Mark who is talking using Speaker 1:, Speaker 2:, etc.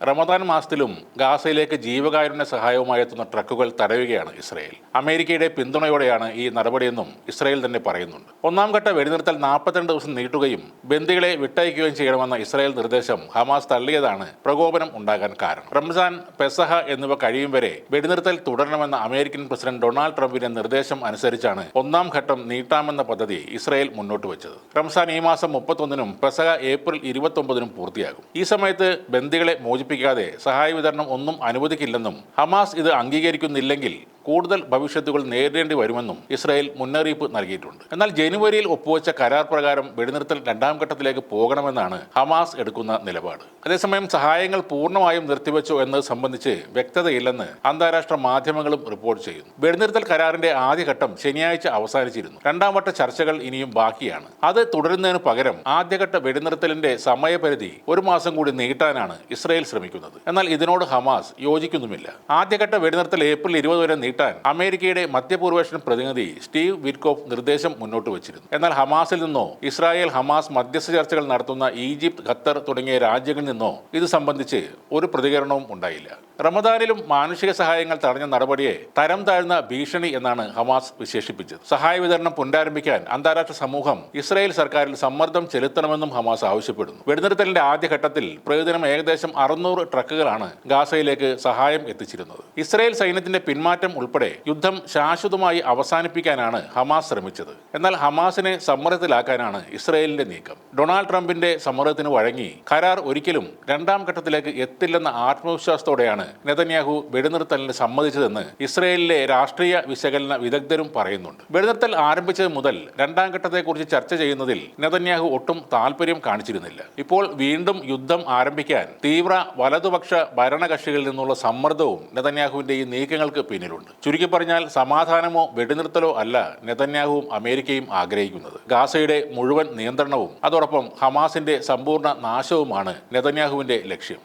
Speaker 1: റമദാൻ മാസത്തിലും ഗാസയിലേക്ക് ജീവകാരുണ്യ സഹായവുമായി എത്തുന്ന ട്രക്കുകൾ തടയുകയാണ് ഇസ്രയേൽ. അമേരിക്കയുടെ പിന്തുണയോടെയാണ് ഈ നടപടിയെന്നും ഇസ്രയേൽ തന്നെ പറയുന്നുണ്ട്. ഒന്നാം ഘട്ട വെടിനിർത്തൽ 42 ദിവസം നീട്ടുകയും ബന്ദികളെ വിട്ടയക്കുകയും ചെയ്യണമെന്ന ഇസ്രയേൽ നിർദ്ദേശം ഹമാസ് തള്ളിയതാണ് പ്രകോപനം ഉണ്ടാകാൻ കാരണം. റംസാൻ, പെസഹ എന്നിവ കഴിയും വരെ വെടിനിർത്തൽ തുടരണമെന്ന അമേരിക്കൻ പ്രസിഡന്റ് ഡൊണാൾഡ് ട്രംപിന്റെ നിർദ്ദേശം അനുസരിച്ചാണ് ഒന്നാം ഘട്ടം നീട്ടാമെന്ന പദ്ധതി ഇസ്രയേൽ മുന്നോട്ട് വെച്ചത്. റംസാൻ ഈ മാസം 31-നും പെസഹ ഏപ്രിൽ 29-നും പൂർത്തിയാകും. ഈ സമയത്ത് ബന്ദികളെ മോചിപ്പിക്കാതെ സഹായ വിതരണം ഒന്നും അനുവദിക്കില്ലെന്നും ഹമാസ് ഇത് അംഗീകരിക്കുന്നില്ലെങ്കിൽ കൂടുതൽ ഭവിഷ്യത്തുകൾ നേരിടേണ്ടി വരുമെന്നും ഇസ്രായേൽ മുന്നറിയിപ്പ് നൽകിയിട്ടുണ്ട്. എന്നാൽ ജനുവരിയിൽ ഒപ്പുവെച്ച കരാർ പ്രകാരം വെടിനിർത്തൽ രണ്ടാം ഘട്ടത്തിലേക്ക് പോകണമെന്നാണ് ഹമാസ് എടുക്കുന്ന നിലപാട്. അതേസമയം സഹായങ്ങൾ പൂർണ്ണമായും നിർത്തിവെച്ചോ എന്നത് സംബന്ധിച്ച് വ്യക്തതയില്ലെന്ന് അന്താരാഷ്ട്ര മാധ്യമങ്ങളും റിപ്പോർട്ട് ചെയ്യുന്നു. വെടിനിർത്തൽ കരാറിന്റെ ആദ്യഘട്ടം ശനിയാഴ്ച അവസാനിച്ചിരുന്നു. രണ്ടാം വട്ട ചർച്ചകൾ ഇനിയും ബാക്കിയാണ്. അത് തുടരുന്നതിന് പകരം ആദ്യഘട്ട വെടിനിർത്തലിന്റെ സമയപരിധി 1 മാസം കൂടി നീട്ടാനാണ് ഇസ്രായേൽ ശ്രമിക്കുന്നത്. എന്നാൽ ഇതിനോട് ഹമാസ് യോജിക്കുന്നുമില്ല. ആദ്യഘട്ട വെടിനിർത്തൽ ഏപ്രിൽ 20 വരെ നീട്ടാൻ അമേരിക്കയുടെ മധ്യപൂർവേഷ്യൻ പ്രതിനിധി സ്റ്റീവ് വിറ്റ്കോഫ് നിർദ്ദേശം മുന്നോട്ട് വച്ചിരുന്നു. എന്നാൽ ഹമാസിൽ നിന്നോ ഇസ്രായേൽ ഹമാസ് മധ്യസ്ഥ ചർച്ചകൾ നടത്തുന്ന ഈജിപ്ത്, ഖത്തർ തുടങ്ങിയ രാജ്യങ്ങളിൽ നിന്നോ ഇത് സംബന്ധിച്ച് ഒരു പ്രതികരണവും ഉണ്ടായില്ല. റമദാനിലും മാനുഷിക സഹായങ്ങൾ തടഞ്ഞ നടപടിയെ തരം താഴ്ന്ന ഭീഷണി എന്നാണ് ഹമാസ് വിശേഷിപ്പിച്ചത്. സഹായ വിതരണം പുനരാരംഭിക്കാൻ അന്താരാഷ്ട്ര സമൂഹം ഇസ്രായേൽ സർക്കാരിൽ സമ്മർദ്ദം ചെലുത്തണമെന്നും ഹമാസ് ആവശ്യപ്പെടുന്നു. വെടിനിർത്തലിന്റെ ആദ്യഘട്ടത്തിൽ പ്രതിദിനം ഏകദേശം 600 ട്രക്കുകളാണ് ഗാസയിലേക്ക് സഹായം എത്തിച്ചിരുന്നത്. ഇസ്രായേൽ സൈന്യത്തിന്റെ പിന്മാറ്റം ഉൾപ്പെടെ യുദ്ധം ശാശ്വതമായി അവസാനിപ്പിക്കാനാണ് ഹമാസ് ശ്രമിച്ചത്. എന്നാൽ ഹമാസിനെ സമ്മർദ്ദത്തിലാക്കാനാണ് ഇസ്രായേലിന്റെ നീക്കം. ഡൊണാൾഡ് ട്രംപിന്റെ സമ്മർദ്ദത്തിന് വഴങ്ങി കരാർ ഒരിക്കലും രണ്ടാം ഘട്ടത്തിലേക്ക് എത്തില്ലെന്ന ആത്മവിശ്വാസത്തോടെയാണ് നെതന്യാഹു വെടിനിർത്തലിന് സമ്മതിച്ചതെന്ന് ഇസ്രായേലിലെ രാഷ്ട്രീയ വിശകലന വിദഗ്ധരും പറയുന്നുണ്ട്. വെടിനിർത്തൽ ആരംഭിച്ചത് മുതൽ രണ്ടാം ഘട്ടത്തെക്കുറിച്ച് ചർച്ച ചെയ്യുന്നതിൽ നെതന്യാഹു ഒട്ടും താല്പര്യം കാണിച്ചിരുന്നില്ല. ഇപ്പോൾ വീണ്ടും യുദ്ധം ആരംഭിക്കാൻ തീവ്ര വലതുപക്ഷ ഭരണകക്ഷികളിൽ നിന്നുള്ള സമ്മർദ്ദവും നെതന്യാഹുവിന്റെ ഈ നീക്കങ്ങൾക്ക് പിന്നിലുണ്ട്. ചുരുക്കി പറഞ്ഞാൽ സമാധാനമോ വെടിനിർത്തലോ അല്ല നെതന്യാഹുവും അമേരിക്കയും ആഗ്രഹിക്കുന്നത്. ഗാസയുടെ മുഴുവൻ നിയന്ത്രണവും അതോടൊപ്പം ഹമാസിന്റെ സമ്പൂർണ്ണ നാശവുമാണ് നെതന്യാഹുവിന്റെ ലക്ഷ്യം.